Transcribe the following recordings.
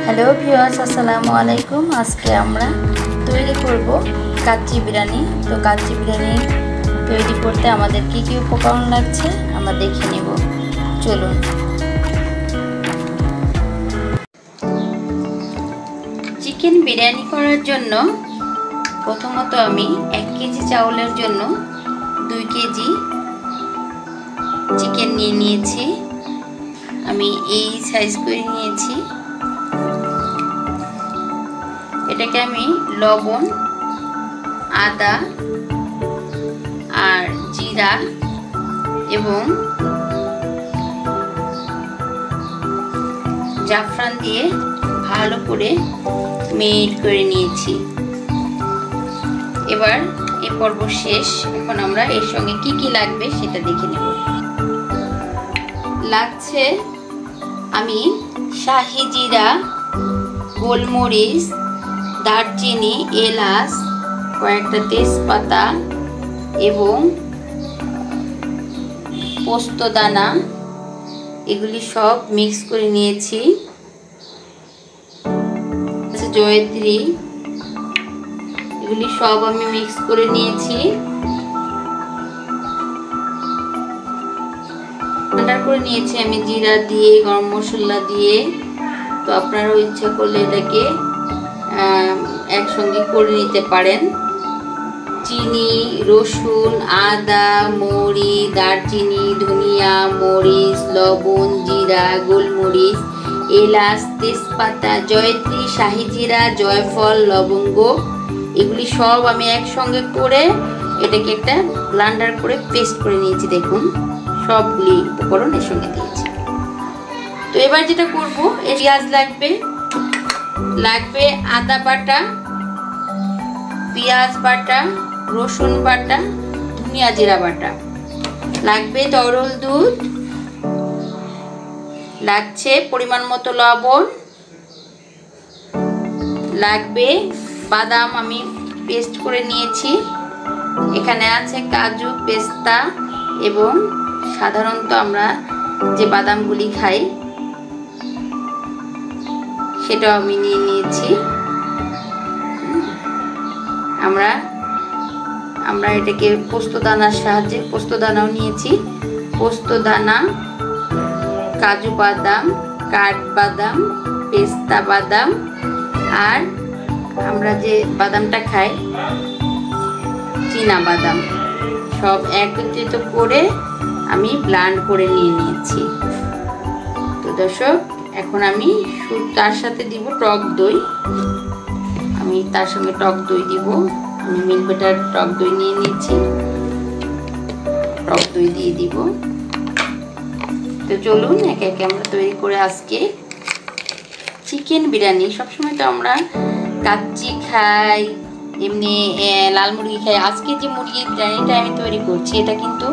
Hello viewers, আসসালামু আলাইকুম। আজকে আমরা তৈরি করব কাচ্চি বিরিয়ানি। তো কাচ্চি বিরিয়ানি তৈরি করতে আমাদের কি কি উপকরণ লাগছে আমরা দেখে নেব। চলুন। চিকেন বিরিয়ানি করার জন্য প্রথমত আমি 1 কেজি চাউলের জন্য 2 কেজি চিকেন নিয়ে নিয়েছি। আমি এই সাইজ করে নিয়েছি। এটাকে আমি লবণ, আদা আর জিরা এবং জাফরান দিয়ে ভালো করে মেরিনেট করে নিয়েছি। এবার এই পর্ব শেষ। এখন আমরা এর সঙ্গে কি কি লাগবে সেটা দেখে নেব। লাগছে আমি শাহি জিরা, গোলমরিচ, দারচিনি, এলাচ, কয়েকটা তেজপাতা এবং পোস্তদানা, এগুলি সব মিক্স করে নিয়েছি। জয়ত্রী, এগুলি সব আমি মিক্স করে নিয়েছি। ঠান্ডা করে নিয়েছি আমি জিরা দিয়ে, গরম মশলা দিয়ে। তো আপনারাও ইচ্ছা করলে এটাকে একসঙ্গে করে নিতে পারেন। চিনি, রসুন, আদা, মরি, দারচিনি, ধনিয়া, মরিচ, লবণ, জিরা, গোলমরিচ, এলাচ, তেজপাতা, জয়ত্রী, শাহি জিরা, জয়ফল, লবঙ্গ, এগুলি সব আমি একসঙ্গে করে এটাকে একটা ব্লেন্ডার করে পেস্ট করে নিয়েছি। দেখুন, সবগুলি উপকরণ এর সঙ্গে দিয়েছি। তো এবার যেটা করব, পেঁয়াজ লাগবে আদা বাটা, পেঁয়াজ বাটা, রসুন বাটা, ধনিয়া জিরা বাটা, লাগবে তরল দুধ, লাগছে পরিমাণ মতো লবণ, লাগবে বাদাম আমি পেস্ট করে নিয়েছি। এখানে আছে কাজু, পেস্তা এবং সাধারণত আমরা যে বাদামগুলি খাই সেটাও আমি নিয়ে নিয়েছি। আমরা এটাকে পোস্তদানার সাহায্যে পোস্তদানাও নিয়েছি। পোস্তদানা, কাজু বাদাম, কাঠবাদাম, পেস্তা বাদাম আর আমরা যে বাদামটা খাই চীনা বাদাম, সব একত্রিত করে আমি ব্লেন্ড করে নিয়েছি। তো দর্শক, এখন আমি তার সাথে দিব টক দই। আমি তার সঙ্গে টক দই দিব। আমি মিল্ক বাটার টক দই নিয়ে নিয়েছি, টক দই দিয়ে দিব। তো চলুন একে একে আমরা তৈরি করে আজকে চিকেন বিরিয়ানি। সবসময় তো আমরা কাচ্চি খাই, এমনি লাল মুরগি খাই। আজকে যে মুরগির বিরিয়ানিটা আমি তৈরি করছি এটা কিন্তু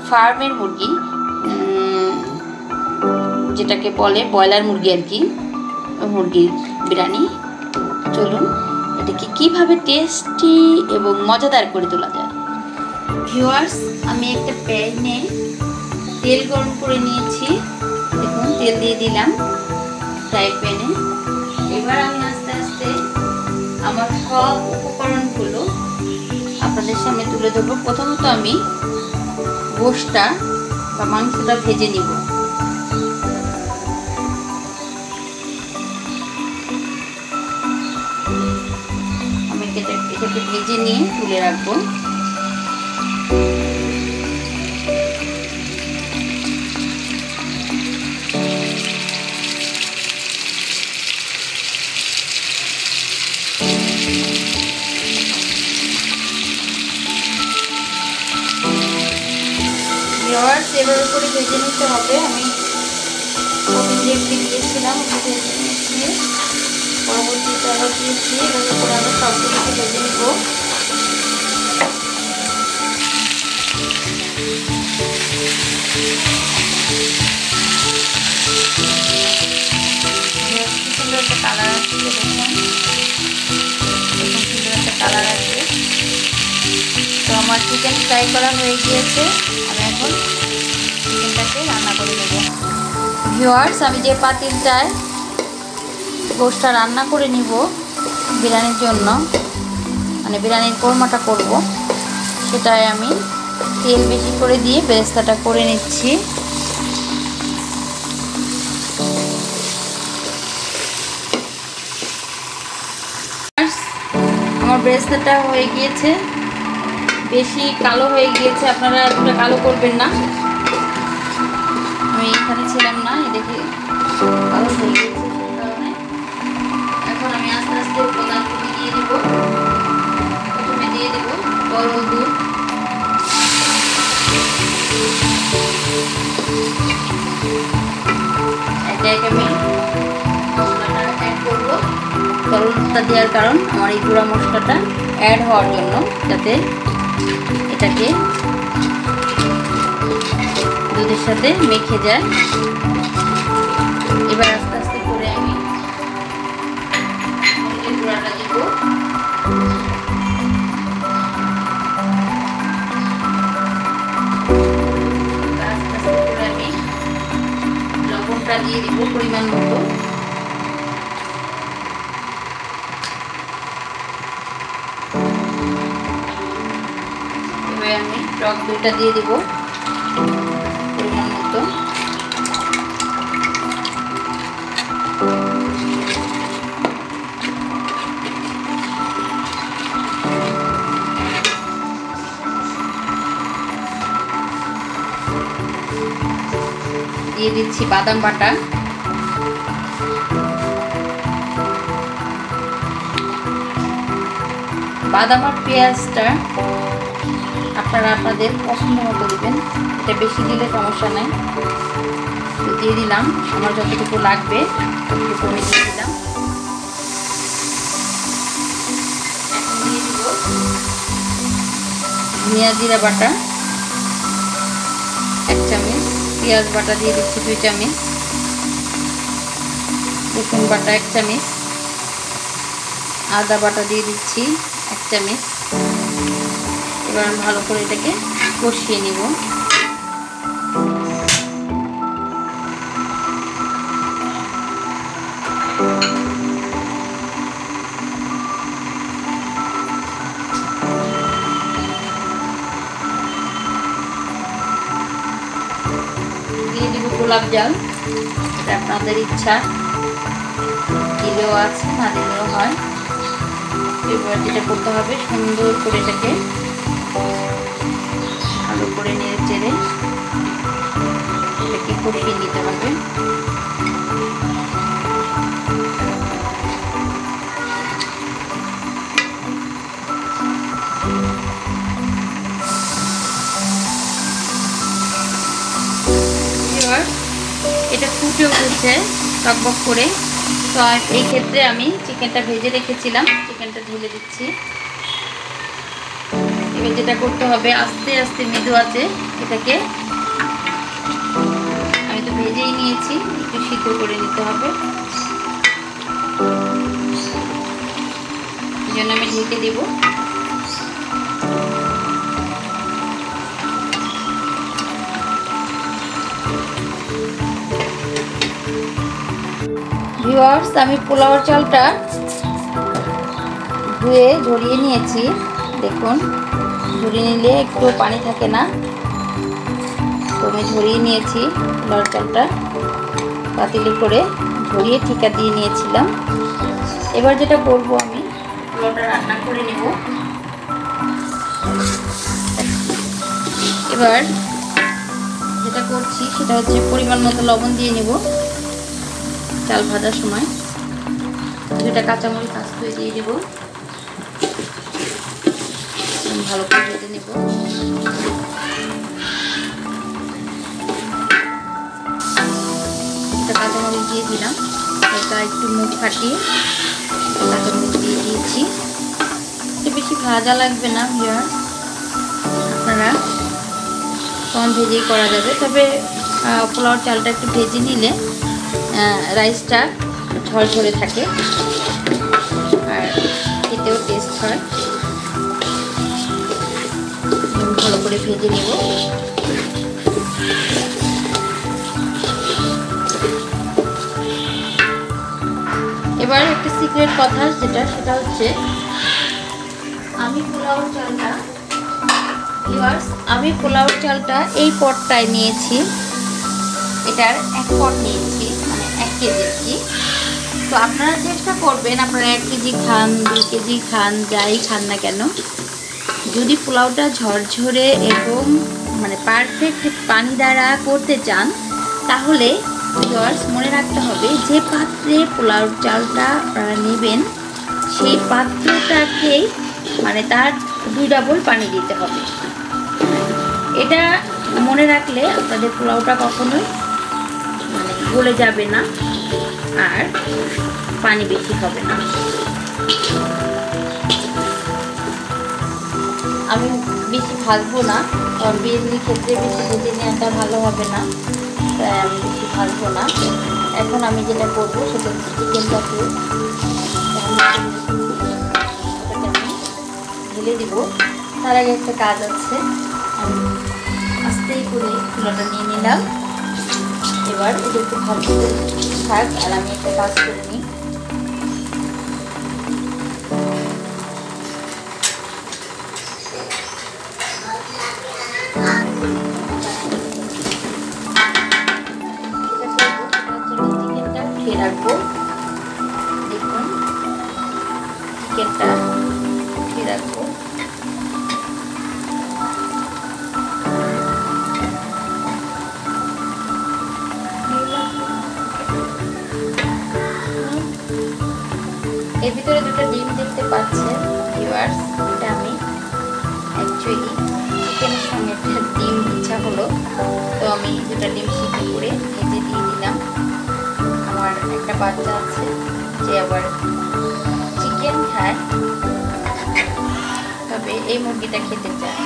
ফার্মের মুরগি, যেটাকে বলে ব্রয়লার মুরগি আর কি, মুরগির বিরিয়ানি। চলুন এটাকে কিভাবে টেস্টি এবং মজাদার করে তোলা যায়। ভিউয়ার্স, আমি একটা প্যানে তেল গরম করে নিয়েছি। দেখুন, তেল দিয়ে দিলাম ফ্রাই প্যানে। এবার আমি আস্তে আস্তে আমার সব উপকরণগুলো আপনাদের সামনে তুলে ধরবো। প্রথমত আমি গোশটা বা মাংসটা ভেজে নিব। আমি এটাকে ভেজে নিয়ে তুলে রাখবো। এভাবে করে ভেজে নিতে হবে। আমি একটি দিয়েছিলাম, ভেজে নিয়েছি, পরবর্তীতে আবার দিয়েছি। এভাবে করে আমরা সবগুলোকে ভেজে নিব। সুন্দর একটা কালার আসছে, দেখুন সুন্দর একটা কালার আসবে। তো আমার চিকেন ফ্রাই করা হয়ে গিয়েছে। আমি এখন চিকেনটাকে রান্না করে নেব। ভিউয়ার্স, আমি যে পাতিলটায় গোশটা রান্না করে নিব বিরিয়ানির জন্য, মানে বিরিয়ানির কোরমাটা করব, সেটাই আমি তেল বেশি করে দিয়ে বেরেস্তাটা করে নিচ্ছি। আমার বেরেস্তাটা হয়ে গিয়েছে, বেশি কালো হয়ে গিয়েছে, আপনারা এতটা কালো করবেন না। আমি এখানে ছিলাম না, দেখে কালো হয়ে গিয়েছে, সেই কারণে এখন আমি আস্তে আস্তে উপাদানগুলি দিয়ে দিব। প্রথমে দিয়ে দেব তরল দুধ, একে একে আমি মশলাটা অ্যাড করব। তরল দুধটা দেওয়ার কারণ আমার এই গুঁড়া মশলাটা অ্যাড হওয়ার জন্য, যাতে এটাকে দুধের সাথে মেখে যায়। এবার আস্তে আস্তে করে আমি মরিচের গুঁড়াটা দেব। আস্তে আস্তে করে আমি লবণটা দিয়ে দিব পরিমাণ মতো। এবার আমি টক দইটা দিয়ে দিব পরিমাণ মতো। দিয়ে দিচ্ছি বাদাম বাটা, বাদাম আর পেঁয়াজটা আপনারা আপনাদের পছন্দ মতো দিবেন, এটা বেশি দিলে সমস্যা নাই। তো দিয়ে দিলাম আমার যতটুকু লাগবে ততটুকু আমি দিয়ে দিলাম। এখন দিয়ে দিব ধনিয়া জিরা বাটা 1 চামচ, পেঁয়াজ বাটা দিয়ে দিচ্ছি 2 চামচ, রসুন বাটা 1 চামচ, আদা বাটা দিয়ে দিচ্ছি 1 চামচ। এবার ভালো করে এটাকে কষিয়ে নিব। দিয়ে দিব গোলাপ জল, এটা আপনাদের ইচ্ছা, দিলেও আছে না দিলেও হয়। এবার যেটা করতে হবে, সুন্দর করে এটাকে ভালো করে নেড়ে চেড়ে এটাকে কষিয়ে নিতে হবে। এটা ফুটে উঠেছে টকবক করে, তো এই ক্ষেত্রে আমি চিকেনটা ভেজে রেখেছিলাম, চিকেনটা ঢেলে দিচ্ছি। এবার যেটা করতে হবে, আস্তে আস্তে মৃদু আছে এটাকে, আমি তো ভেজেই নিয়েছি, একটু সিদ্ধ করে নিতে হবে। এই জন্য আমি ঢেকে দিব। ভিউয়ার্স, আমি পোলাওর চালটা ধুয়ে ঝরিয়ে নিয়েছি, দেখুন ঝরিয়ে নিলে একটু পানি থাকে না, তো আমি ঝরিয়ে নিয়েছি পোলাওর চালটা, পাতিলে করে ঝরিয়ে ঠিকা দিয়ে নিয়েছিলাম। এবার যেটা করব, আমি পোলাওটা রান্না করে নেব। এবার যেটা করছি সেটা হচ্ছে পরিমাণ মতো লবণ দিয়ে নেব। চাল ভাজার সময় 2টা কাঁচামরিচ আস্ত দিয়ে দেব, ভালো করে ভেজে নেব। কাঁচামরিচ দিয়ে দিলাম, এটা একটু মুখ ফাটিয়ে কাঁচামরিচ দিয়ে দিয়েছি। এটা বেশি ভাজা লাগবে না ভিউয়ার্স, আপনারা কম ভেজেই করা যাবে, তবে পোলাওর চালটা একটু ভেজে নিলে রাইসটা ঝরঝরে থাকে আর খেতেও টেস্ট হয়। ভালো করে ভেজে নেব। এবার একটা সিক্রেট কথা সেটা হচ্ছে আমি পোলাও চালটা এই পটটায় নিয়েছি, এটার 1 পট নিয়েছি, মানে 1 কেজি। তো আপনারা চেষ্টা করবেন, আপনারা 1 কেজি খান, 2 কেজি খান, যাই খান না কেন, যদি পোলাওটা ঝরঝরে এবং মানে পারফেক্ট পানি দ্বারা করতে চান, তাহলে ভিউয়ার্স মনে রাখতে হবে যে পাত্রে পোলাও চালটা আপনারা নেবেন সেই পাত্রটাকেই মানে তার 2 ডাবল পানি দিতে হবে। এটা মনে রাখলে আপনাদের পোলাওটা কখনোই মানে গলে যাবে না আর পানি বেশি হবে না। আমি বেশি ভাজবো না, কারণ বিরিয়ানির ক্ষেত্রে বেশি ভেজে নেওয়াটা ভালো হবে না, তাই আমি বেশি ভাজবো না। এখন আমি যেটা করবো সেটা হচ্ছে চিকেনটাকে ঢেলে দিব। তার আগে একটা কাজ আছে, আমি আস্তেই করে চুলাটা নিয়ে নিলাম। এবার এটা একটু ভাজতে থাক আর আমি একটা কাজ করে নিই। চিকেনটা উঠিয়ে রাখবো, দেখুন চিকেনটা উঠিয়ে রাখবো। এর ভিতরে 2টা ডিম দেখতে পাচ্ছেন ভিউয়ার্স, এটা আমি অ্যাকচুয়ালি চিকেনের সঙ্গে একটা ডিম ইচ্ছা হলো, তো আমি 2টা ডিম সিদ্ধ করে ভেজে দিয়ে দিলাম। আমার একটা বাচ্চা আছে যে আবার চিকেন খায়, তবে এই মুরগিটা খেতে চায়,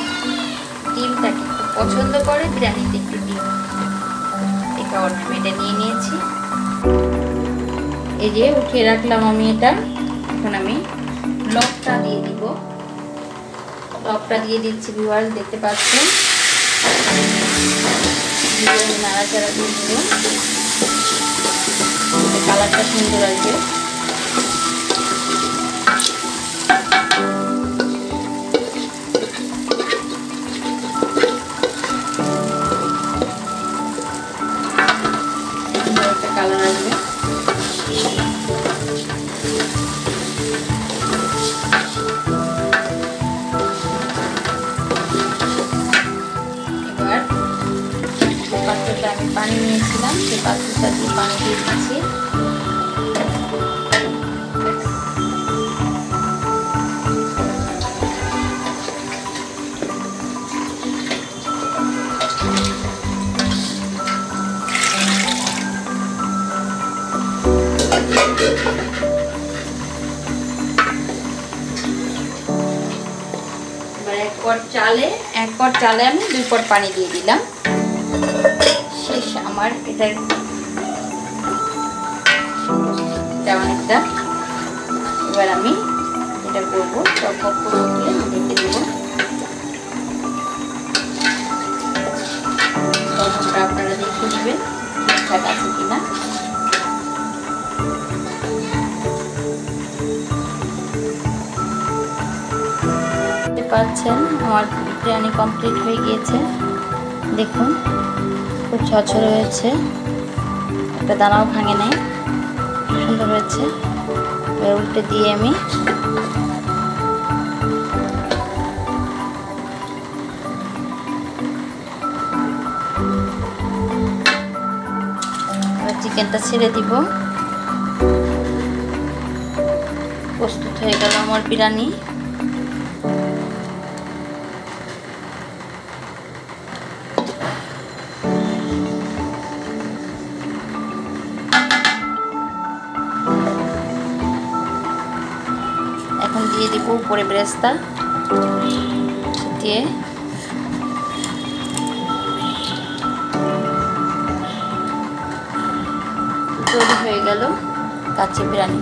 ডিমটাকে খুব পছন্দ করে, বিরিয়ানিতে একটু ডিম, এই কারণে আমি এটা নিয়ে নিয়েছি। এই যে উঠিয়ে রাখলাম আমি এটা। এখন আমি লবটা দিয়ে দিব, লবটা দিয়ে দিচ্ছি ভিউয়ার্স, দেখতে পাচ্ছেন নাড়াচাড়া দিয়ে দিব, কালারটা সুন্দর আসবে। একটা কালার আসবে। পাত্রটা আমি পানি নিয়েছিলাম, সেই পাত্রটা দিয়ে পানি দিয়ে দিচ্ছি। এবার 1 পট চালে আমি 2 পট পানি দিয়ে দিলাম। শেষ আমার এটার অনেকটা। এবার আমি এটা করবো, টক করে উঠলে ঢেকে দেবো। তখনটা আপনারা দেখে নেবেন ঠিকঠাক আছে কিনা। দেখতে পাচ্ছেন আমার বিরিয়ানি কমপ্লিট হয়ে গিয়েছে, দেখুন খুব ঝরঝরে হয়েছে, একটা দানাও ভাঙে নাই, সুন্দর হয়েছে। এবার উল্টে দিয়ে আমি চিকেনটা ছেড়ে দিব। প্রস্তুত হয়ে গেল আমার বিরিয়ানি। এখন দিয়ে দিব উপরে বেরেস্তা দিয়ে তৈরি হয়ে গেল কাচ্চি বিরিয়ানি।